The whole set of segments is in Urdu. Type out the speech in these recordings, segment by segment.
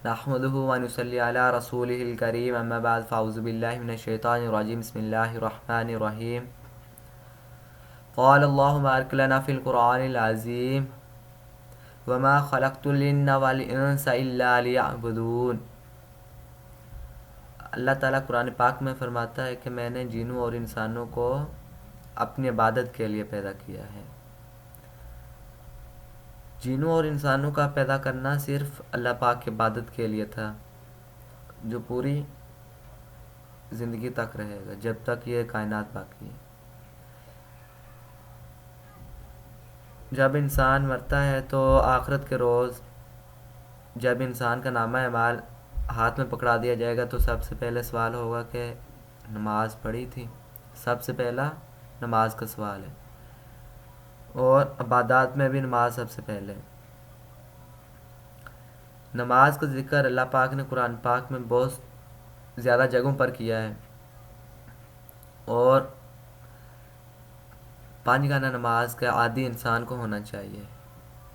نحمده ونصلي على رسوله الكريم اما بعد فاعوذ بالله من الشيطان الرجيم بسم الله الرحمن الرحيم قال الله بارك لنا في القرآن العظيم وما خلقت الجن والانس الا ليعبدون۔ اللہ تعالیٰ قرآن پاک میں فرماتا ہے کہ میں نے جنوں اور انسانوں کو اپنی عبادت کے لیے پیدا کیا ہے۔ جنوں اور انسانوں کا پیدا کرنا صرف اللہ پاک کی عبادت کے لیے تھا، جو پوری زندگی تک رہے گا جب تک یہ کائنات باقی ہے۔ جب انسان مرتا ہے تو آخرت کے روز جب انسان کا نامہ اعمال ہاتھ میں پکڑا دیا جائے گا تو سب سے پہلے سوال ہوگا کہ نماز پڑھی تھی۔ سب سے پہلا نماز کا سوال ہے، اور عبادات میں بھی نماز سب سے پہلے۔ نماز کا ذکر اللہ پاک نے قرآن پاک میں بہت زیادہ جگہوں پر کیا ہے، اور 5 گانا نماز کا عادی انسان کو ہونا چاہیے،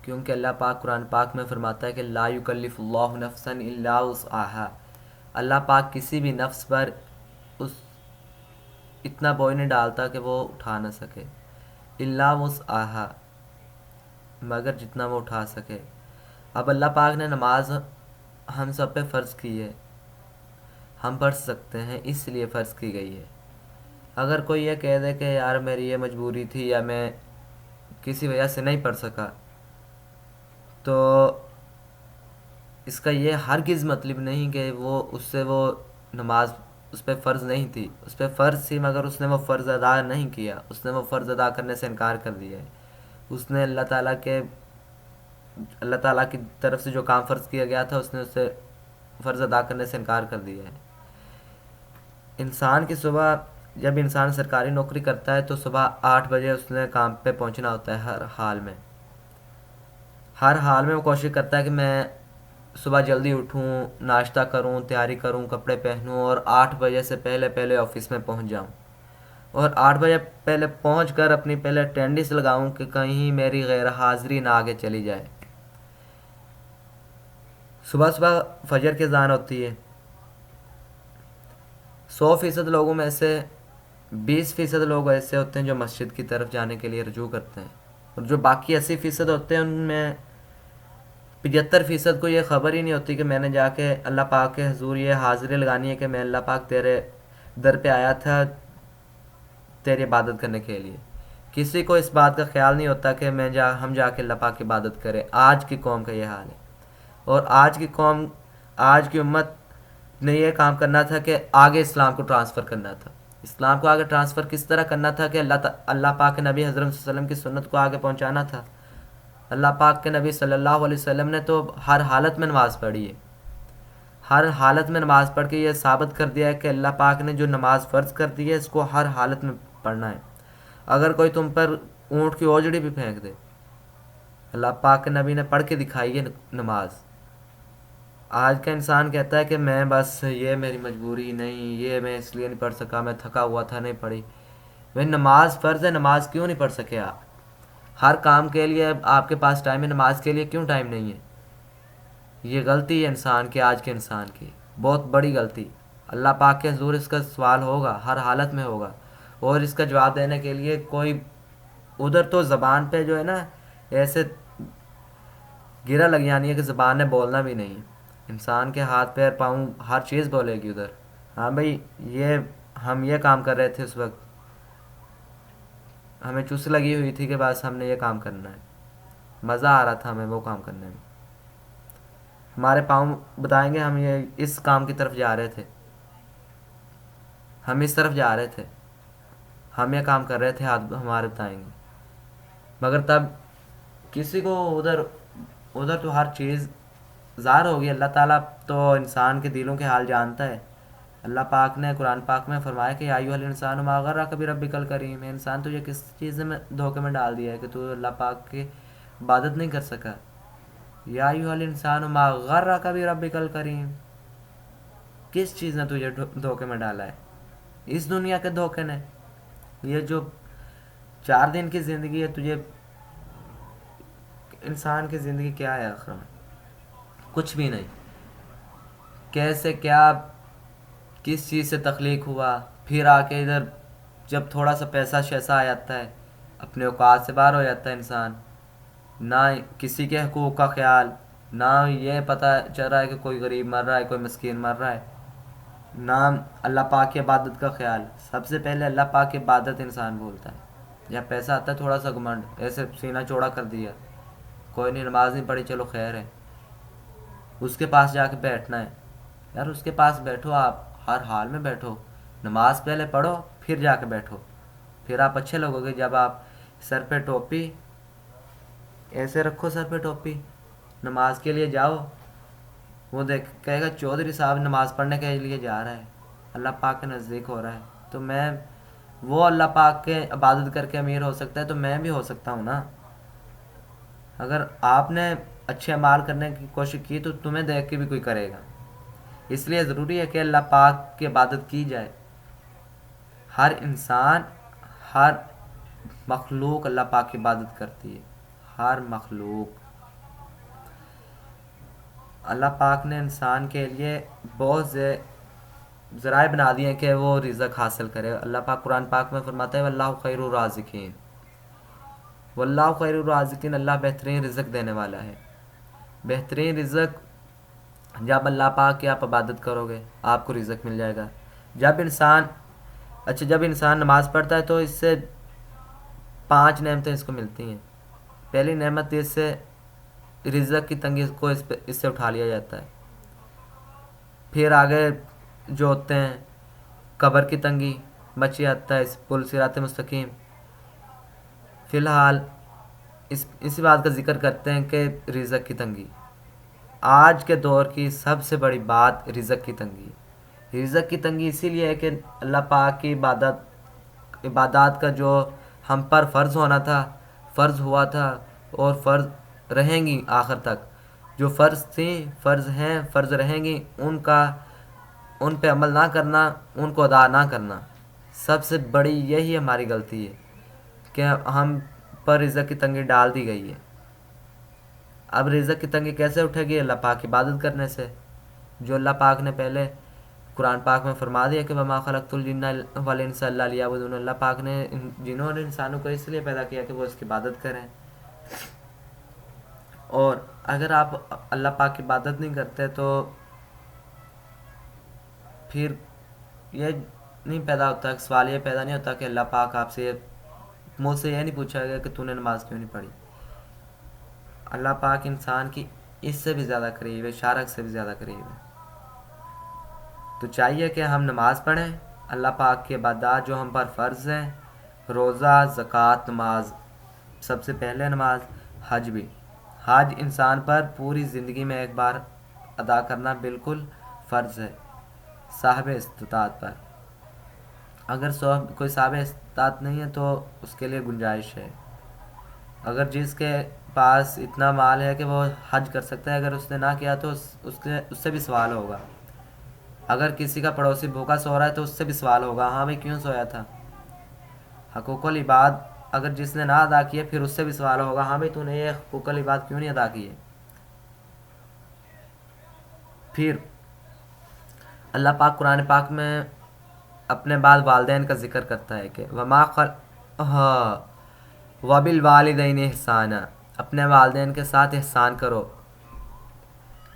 کیونکہ اللہ پاک قرآن پاک میں فرماتا ہے کہ لا یکلف اللہ نفسا الا وسعها۔ اللہ پاک کسی بھی نفس پر اس اتنا بوجھ نہیں ڈالتا کہ وہ اٹھا نہ سکے، الا وسعها، مگر جتنا وہ اٹھا سکے۔ اب اللہ پاک نے نماز ہم سب پہ فرض کی ہے، ہم پڑھ سکتے ہیں اس لیے فرض کی گئی ہے۔ اگر کوئی یہ کہہ دے کہ یار میری یہ مجبوری تھی یا میں کسی وجہ سے نہیں پڑھ سکا، تو اس کا یہ ہرگز مطلب نہیں کہ وہ نماز اس پہ فرض نہیں تھی، اس پہ فرض تھی مگر اس نے وہ فرض ادا نہیں کیا، اس نے وہ فرض ادا کرنے سے انکار کر دیا ہے۔ اس نے اللہ تعالیٰ کی طرف سے جو کام فرض کیا گیا تھا اس نے اسے فرض ادا کرنے سے انکار کر دیا ہے۔ انسان کی صبح جب انسان سرکاری نوکری کرتا ہے تو صبح 8 بجے اس نے کام پہ پہنچنا ہوتا ہے۔ ہر حال میں وہ کوشش کرتا ہے کہ میں صبح جلدی اٹھوں، ناشتہ کروں، تیاری کروں، کپڑے پہنوں اور 8 بجے سے پہلے آفس میں پہنچ جاؤں، اور 8 بجے پہلے پہنچ کر اپنی پہلے اٹینڈنس لگاؤں کہ کہیں میری غیر حاضری نہ آگے چلی جائے۔ صبح فجر کی اذان ہوتی ہے۔ 100% لوگوں میں سے 20% لوگ ایسے ہوتے ہیں جو مسجد کی طرف جانے کے لیے رجوع کرتے ہیں، اور جو باقی 80% ہوتے ہیں ان میں 75% کو یہ خبر ہی نہیں ہوتی کہ میں نے جا کے اللہ پاک کے حضور یہ حاضری لگانی ہے کہ میں اللہ پاک تیرے در پہ آیا تھا تیری عبادت کرنے کے لیے۔ کسی کو اس بات کا خیال نہیں ہوتا کہ ہم جا کے اللہ پاک کی عبادت کریں۔ آج کی قوم کا یہ حال ہے، اور آج کی امت نے یہ کام کرنا تھا کہ آگے اسلام کو ٹرانسفر کرنا تھا۔ اسلام کو آگے ٹرانسفر کس طرح کرنا تھا کہ اللہ پاک کے نبی حضرت صلی اللہ علیہ وسلم کی سنت کو آگے پہنچانا تھا۔ اللہ پاک کے نبی صلی اللہ علیہ وسلم نے تو ہر حالت میں نماز پڑھی ہے، ہر حالت میں نماز پڑھ کے یہ ثابت کر دیا ہے کہ اللہ پاک نے جو نماز فرض کر دی ہے اس کو ہر حالت میں پڑھنا ہے۔ اگر کوئی تم پر اونٹ کی اوجڑی بھی پھینک دے، اللہ پاک کے نبی نے پڑھ کے دکھائی ہے نماز۔ آج کا انسان کہتا ہے کہ میں بس یہ میری مجبوری نہیں، یہ میں اس لیے نہیں پڑھ سکا، میں تھکا ہوا تھا نہیں پڑھی۔ بھائی نماز فرض ہے، نماز کیوں نہیں پڑھ سکے آپ؟ ہر کام کے لیے آپ کے پاس ٹائم ہے، نماز کے لیے کیوں ٹائم نہیں ہے؟ یہ غلطی ہے انسان کی، آج کے انسان کی بہت بڑی غلطی۔ اللہ پاک کے حضور اس کا سوال ہوگا، ہر حالت میں ہوگا، اور اس کا جواب دینے کے لیے کوئی ادھر تو زبان پہ جو ہے نا ایسے گرا لگ جانی ہے کہ زبان نے بولنا بھی نہیں، انسان کے ہاتھ پیر پاؤں ہر چیز بولے گی ادھر۔ ہاں بھائی ہم یہ کام کر رہے تھے، اس وقت ہمیں چس لگی ہوئی تھی کہ بس ہم نے یہ کام کرنا ہے، مزہ آ رہا تھا ہمیں وہ کام کرنے میں، ہمارے پاؤں بتائیں گے ہم یہ اس کام کی طرف جا رہے تھے، ہم اس طرف جا رہے تھے، ہم یہ کام کر رہے تھے، ہاتھ ہمارے بتائیں گے۔ مگر تب کسی کو ادھر تو ہر چیز ظاہر ہوگی۔ اللہ تعالیٰ تو انسان کے دلوں کے حال جانتا ہے۔ اللہ پاک نے قرآن پاک میں فرمایا کہ یا ایھا الانسان ما غرک بربک الکریم، انسان تجھے کس چیز میں دھوکے میں ڈال دیا ہے کہ تو اللہ پاک کی عبادت نہیں کر سکا۔ یا ایھا الانسان ما غرک بربک الکریم، کس چیز نے تجھے دھوکے میں ڈالا ہے؟ اس دنیا کے دھوکے نے؟ یہ جو 4 دن کی زندگی ہے، تجھے انسان کی زندگی کیا ہے آخر میں؟ کچھ بھی نہیں۔ کیسے کیا کس چیز سے تخلیق ہوا، پھر آ کے ادھر جب تھوڑا سا پیسہ شیسہ آ جاتا ہے اپنے اوقات سے باہر ہو جاتا ہے انسان، نہ کسی کے حقوق کا خیال، نہ یہ پتہ چل رہا ہے کہ کوئی غریب مر رہا ہے، کوئی مسکین مر رہا ہے، نہ اللہ پاک کی عبادت کا خیال۔ سب سے پہلے اللہ پاک کی عبادت انسان بولتا ہے، یا پیسہ آتا ہے تھوڑا سا گھمنڈ، ایسے سینہ چوڑا کر دیا، کوئی نہیں نماز نہیں پڑھی چلو خیر ہے، اس کے پاس جا کے بیٹھنا ہے۔ یار اس کے پاس بیٹھو، آپ ہر حال میں بیٹھو، نماز پہلے پڑھو پھر جا کے بیٹھو، پھر آپ اچھے لگو گے۔ جب آپ سر پہ ٹوپی ایسے رکھو، سر پہ ٹوپی، نماز کے لیے جاؤ، وہ دیکھ کہے گا چودھری صاحب نماز پڑھنے کے لیے جا رہا ہے، اللہ پاک کے نزدیک ہو رہا ہے، تو میں وہ اللہ پاک کے عبادت کر کے امیر ہو سکتا ہے تو میں بھی ہو سکتا ہوں نا۔ اگر آپ نے اچھے اعمال کرنے کی کوشش کی تو تمہیں دیکھ کے بھی کوئی کرے گا۔ اس لیے ضروری ہے کہ اللہ پاک کی عبادت کی جائے۔ ہر انسان، ہر مخلوق اللہ پاک کی عبادت کرتی ہے، ہر مخلوق۔ اللہ پاک نے انسان کے لیے بہت سے ذرائع بنا دیے ہیں کہ وہ رزق حاصل کرے۔ اللہ پاک قرآن پاک میں فرماتا ہے واللہ خیر الرازقین، واللہ خیر الرازقین، اللہ بہترین رزق دینے والا ہے۔ بہترین رزق جب اللہ پاک کی آپ عبادت کرو گے آپ کو رزق مل جائے گا۔ جب انسان نماز پڑھتا ہے تو اس سے 5 نعمتیں اس کو ملتی ہیں۔ پہلی نعمت اس سے رزق کی تنگی کو اس سے اٹھا لیا جاتا ہے۔ پھر آگے جو ہوتے ہیں قبر کی تنگی بچ جاتا ہے، اس پل صراط مستقیم۔ فی الحال اسی بات کا ذکر کرتے ہیں کہ رزق کی تنگی آج کے دور کی سب سے بڑی بات رزق کی تنگی ہے۔ رزق کی تنگی اسی لیے ہے کہ اللہ پاک کی عبادات کا جو ہم پر فرض ہونا تھا، فرض ہوا تھا اور فرض رہیں گی آخر تک، جو فرض تھیں، فرض ہیں، فرض رہیں گی، ان پہ عمل نہ کرنا، ان کو ادا نہ کرنا، سب سے بڑی یہی ہماری غلطی ہے کہ ہم پر رزق کی تنگی ڈال دی گئی ہے۔ اب رزق کی تنگی کیسے اٹھے گی؟ اللہ پاک کی عبادت کرنے سے، جو اللہ پاک نے پہلے قرآن پاک میں فرما دیا کہ وما خلقت الجن والانس الا لیعبدون، اللہ پاک نے جنوں اور انسانوں کو اس لیے پیدا کیا کہ وہ اس کی عبادت کریں۔ اور اگر آپ اللہ پاک کی عبادت نہیں کرتے تو پھر یہ نہیں پیدا ہوتا، سوال یہ پیدا نہیں ہوتا کہ اللہ پاک آپ سے مجھ سے یہ نہیں پوچھا گیا کہ تو نے نماز کیوں نہیں پڑھی۔ اللہ پاک انسان کی اس سے بھی زیادہ قریب ہے، شارک سے بھی زیادہ قریب ہے۔ تو چاہیے کہ ہم نماز پڑھیں، اللہ پاک کی عبادات جو ہم پر فرض ہیں، روزہ، زکوٰۃ، نماز، سب سے پہلے نماز، حج بھی۔ حج انسان پر پوری زندگی میں ایک بار ادا کرنا بالکل فرض ہے صاحب استطاعت پر۔ اگر کوئی صاحب استطاعت نہیں ہے تو اس کے لیے گنجائش ہے۔ اگر جس کے پاس اتنا مال ہے کہ وہ حج کر سکتا ہے، اگر اس نے نہ کیا تو اس سے بھی سوال ہوگا۔ اگر کسی کا پڑوسی بھوکا سو رہا ہے تو اس سے بھی سوال ہوگا، ہاں بھائی کیوں سویا تھا۔ حقوق العباد اگر جس نے نہ ادا کیے پھر اس سے بھی سوال ہوگا، ہاں بھائی تو نے یہ حقوق العباد کیوں نہیں ادا کیے۔ پھر اللہ پاک قرآن پاک میں اپنے بعد والدین کا ذکر کرتا ہے کہ وَبِالْوَالِدَيْنِ احسانا، اپنے والدین کے ساتھ احسان کرو۔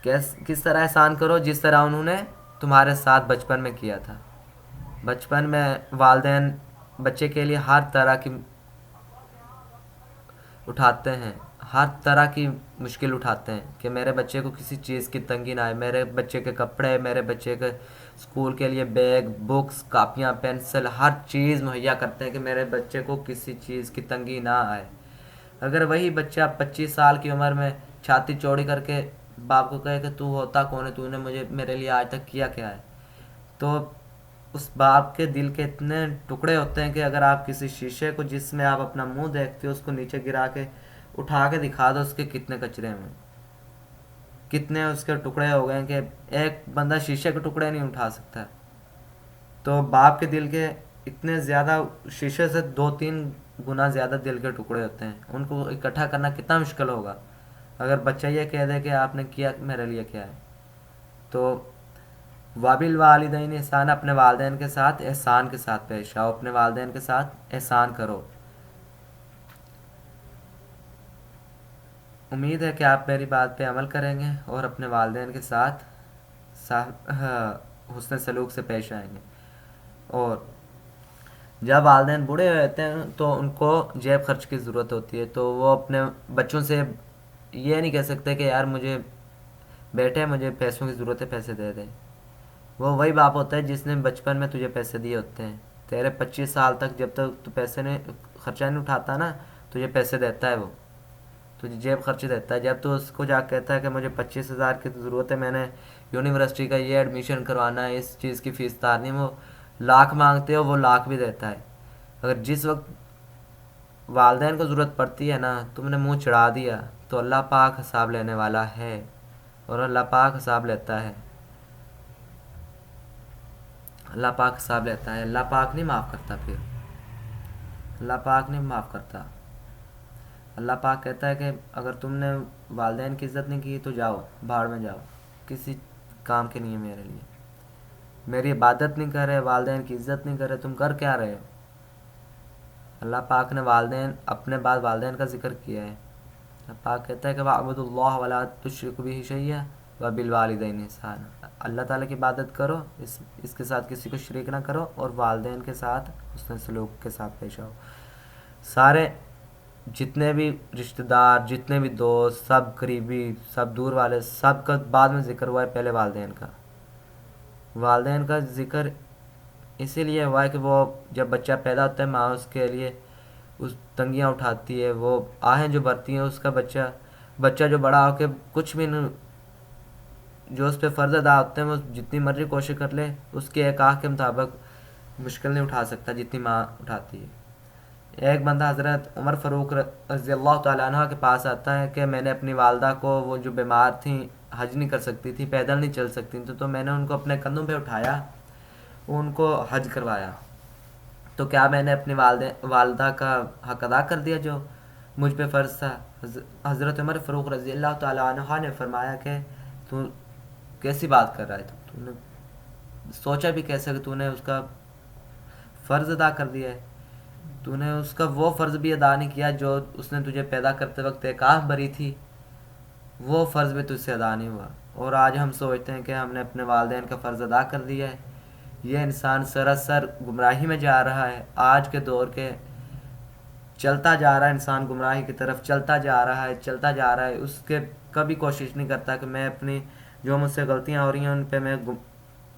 کس طرح احسان کرو؟ جس طرح انہوں نے تمہارے ساتھ بچپن میں کیا تھا۔ بچپن میں والدین بچے کے لیے ہر طرح کی اٹھاتے ہیں، ہر طرح کی مشکل اٹھاتے ہیں کہ میرے بچے کو کسی چیز کی تنگی نہ آئے، میرے بچے کے کپڑے، میرے بچے کے اسکول کے لیے بیگ، بکس، کاپیاں، پینسل، ہر چیز مہیا کرتے ہیں کہ میرے بچے کو کسی چیز کی تنگی نہ آئے۔ اگر وہی بچہ 25 سال کی عمر میں چھاتی چوڑی کر کے باپ کو کہے کہ تو ہوتا کون ہے، تو نے میرے لیے آج تک کیا کیا ہے، تو اس باپ کے دل کے اتنے ٹکڑے ہوتے ہیں کہ اگر آپ کسی شیشے کو جس میں آپ اپنا منہ دیکھتے ہو اس کو نیچے گرا کے اٹھا کے دکھا دو، اس کے کتنے کچرے ہیں، کتنے اس کے ٹکڑے ہو گئے ہیں کہ ایک بندہ شیشے کے ٹکڑے نہیں اٹھا سکتا۔ تو باپ کے دل کے اتنے زیادہ، شیشے سے 2-3 گنا زیادہ دل کے ٹکڑے ہوتے ہیں، ان کو اکٹھا کرنا کتنا مشکل ہوگا۔ اگر بچہ یہ کہہ دے کہ آپ نے کیا میرے لیے کیا ہے، تو وَبِالْوَالِدَيْنِ احسان، اپنے والدین کے ساتھ احسان کے ساتھ پیش آؤ، اپنے والدین کے ساتھ احسان کرو۔ امید ہے کہ آپ میری بات پہ عمل کریں گے اور اپنے والدین کے ساتھ حسن سلوک سے پیش آئیں گے۔ اور جب والدین بوڑھے ہوتے ہیں تو ان کو جیب خرچ کی ضرورت ہوتی ہے، تو وہ اپنے بچوں سے یہ نہیں کہہ سکتے کہ یار مجھے بیٹے مجھے پیسوں کی ضرورت ہے، پیسے دے دیں۔ وہ وہی باپ ہوتا ہے جس نے بچپن میں تجھے پیسے دیے ہوتے ہیں، تیرے 25 سال تک جب تک تو پیسے نے خرچہ نہیں اٹھاتا نا، تجھے پیسے دیتا ہے، وہ تجھے جیب خرچ دیتا ہے۔ جب تو اس کو جا کہتا ہے کہ مجھے 25,000 کی ضرورت ہے، میں نے یونیورسٹی کا یہ ایڈمیشن کروانا ہے، اس چیز کی فیس تارنی ہے، وہ لاکھ مانگتے ہو، وہ لاکھ بھی دیتا ہے۔ اگر جس وقت والدین کو ضرورت پڑتی ہے نا، تم نے منہ چڑھا دیا تو اللہ پاک حساب لینے والا ہے، اور اللہ پاک حساب لیتا ہے، اللہ پاک حساب لیتا ہے، اللہ پاک نہیں معاف کرتا، پھر اللہ پاک نہیں معاف کرتا۔ اللہ پاک کہتا ہے کہ اگر تم نے والدین کی عزت نہیں کی تو جاؤ، بھاڑ میں جاؤ، کسی کام کے نہیں ہے میرے لیے، میری عبادت نہیں کر رہے، والدین کی عزت نہیں کر رہے، تم کر کیا رہے ہو؟ اللہ پاک نے والدین اپنے بعد والدین کا ذکر کیا ہے۔ اللہ پاک کہتا ہے کہ وَاعْبُدُوا اللَّهَ وَلَا تُشْرِكُوا بِهِ شَيْئًا وَبِالْوَالِدَيْنِ احْسَانًا، اللہ تعالیٰ کی عبادت کرو، اس کے ساتھ کسی کو شریک نہ کرو، اور والدین کے ساتھ حسن سلوک کے ساتھ پیش آؤ۔ سارے جتنے بھی رشتہ دار، جتنے بھی دوست، سب قریبی، سب دور والے، سب کا بعد میں ذکر ہوا ہے، پہلے والدین کا۔ والدین کا ذکر اسی لیے ہوا ہے کہ وہ جب بچہ پیدا ہوتا ہے، ماں اس کے لیے اس تنگیاں اٹھاتی ہے، وہ آہیں جو بھرتی ہیں، اس کا بچہ جو بڑا ہو کے کچھ بھی نہیں، جو اس پہ فرض ادا ہوتے ہیں وہ جتنی مرضی کوشش کر لے، اس کے ایک آنکھ کے مطابق مشکل نہیں اٹھا سکتا جتنی ماں اٹھاتی ہے۔ ایک بندہ حضرت عمر فاروق رضی اللہ تعالیٰ عنہ کے پاس آتا ہے کہ میں نے اپنی والدہ کو، وہ جو بیمار تھیں، حج نہیں کر سکتی تھی، پیدل نہیں چل سکتی تھیں، تو میں نے ان کو اپنے کندھوں پہ اٹھایا، ان کو حج کروایا، تو کیا میں نے اپنی والدہ کا حق ادا کر دیا جو مجھ پہ فرض تھا؟ حضرت عمر فاروق رضی اللہ تعالیٰ عنہ نے فرمایا کہ تو کیسی بات کر رہا ہے، تو نے سوچا بھی کیسے کہ تو نے اس کا فرض ادا کر دیا ہے، تو نے اس کا وہ فرض بھی ادا نہیں کیا جو اس نے تجھے پیدا کرتے وقت ایک آنکھ بھری تھی، وہ فرض بھی تجھ سے ادا نہیں ہوا۔ اور آج ہم سوچتے ہیں کہ ہم نے اپنے والدین کا فرض ادا کر دیا ہے۔ یہ انسان سراسر گمراہی میں جا رہا ہے، آج کے دور کے چلتا جا رہا ہے، انسان گمراہی کی طرف چلتا جا رہا ہے، اس کے کبھی کوشش نہیں کرتا کہ میں اپنی جو مجھ سے غلطیاں ہو رہی ہیں ان پہ میں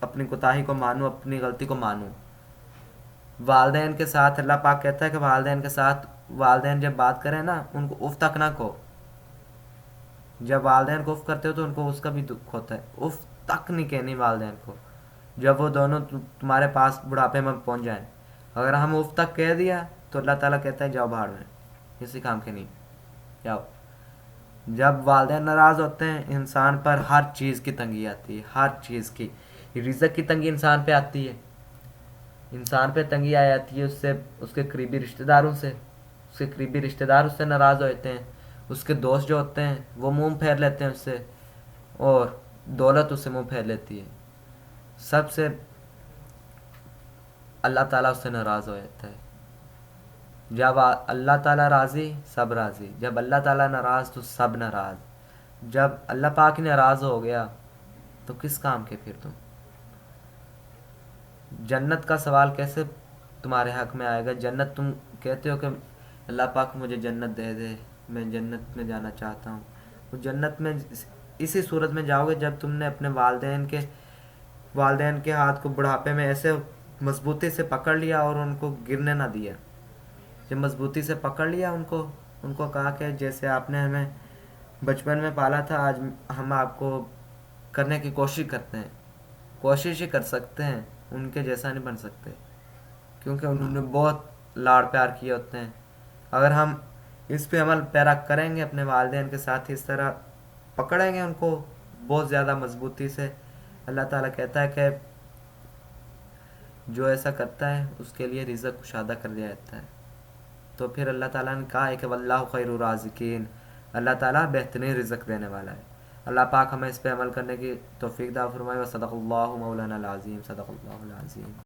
اپنی کوتاہی کو مانوں، اپنی غلطی کو مانوں۔ والدین کے ساتھ اللہ پاک کہتا ہے کہ والدین کے ساتھ، والدین جب بات کریں نا ان کو اف تک نہ کہو، جب والدین کو اف کرتے ہو تو ان کو اس کا بھی دکھ ہوتا ہے، اف تک نہیں کہنی والدین کو جب وہ دونوں تمہارے پاس بڑھاپے میں پہنچ جائیں۔ اگر ہم اف تک کہہ دیا تو اللہ تعالیٰ کہتا ہے جاؤ بھاڑ میں، کسی کام کے نہیں، جاؤ۔ جب والدین ناراض ہوتے ہیں انسان پر ہر چیز کی تنگی آتی ہے، ہر چیز کی، رزق کی تنگی انسان پہ آتی ہے، انسان پہ تنگی آ جاتی ہے، اس سے، اس کے قریبی رشتہ داروں سے، اس کے قریبی رشتہ دار اس سے ناراض ہوتے ہیں، اس کے دوست جو ہوتے ہیں وہ منہ پھیر لیتے ہیں اس سے، اور دولت اس سے منہ پھیر لیتی ہے، سب سے اللہ تعالیٰ اس سے ناراض ہو جاتا ہے۔ جب اللہ تعالیٰ راضی سب راضی، جب اللہ تعالیٰ ناراض تو سب ناراض، جب اللہ پاک ناراض ہو گیا تو کس کام کے پھر تم؟ جنت کا سوال کیسے تمہارے حق میں آئے گا؟ جنت تم کہتے ہو کہ اللہ پاک مجھے جنت دے دے، میں جنت میں جانا چاہتا ہوں، وہ جنت میں اسی صورت میں جاؤ گے جب تم نے اپنے والدین کے ہاتھ کو بڑھاپے میں ایسے مضبوطی سے پکڑ لیا اور ان کو گرنے نہ دیا۔ جب مضبوطی سے پکڑ لیا ان کو کہا کہ جیسے آپ نے ہمیں بچپن میں پالا تھا، آج ہم آپ کو کرنے کی کوشش کرتے ہیں، کوشش ہی کر سکتے ہیں، ان کے جیسا نہیں بن سکتے، کیونکہ انہوں نے بہت لاڑ پیار کیے ہوتے ہیں۔ اگر ہم اس پہ عمل پیرا کریں گے، اپنے والدین کے ساتھ اس طرح پکڑیں گے ان کو بہت زیادہ مضبوطی سے، اللہ تعالیٰ کہتا ہے کہ جو ایسا کرتا ہے اس کے لیے رزق کشادہ کر دیا جاتا ہے۔ تو پھر اللہ تعالیٰ نے کہا ہے کہ واللہ خیر الرازقین، اللہ تعالیٰ بہترین رزق دینے والا ہے۔ اللہ پاک ہمیں اس پہ عمل کرنے کی توفیق عطا فرمائے. صدق اللہ مولانا العظیم. صدق اللہ العظیم.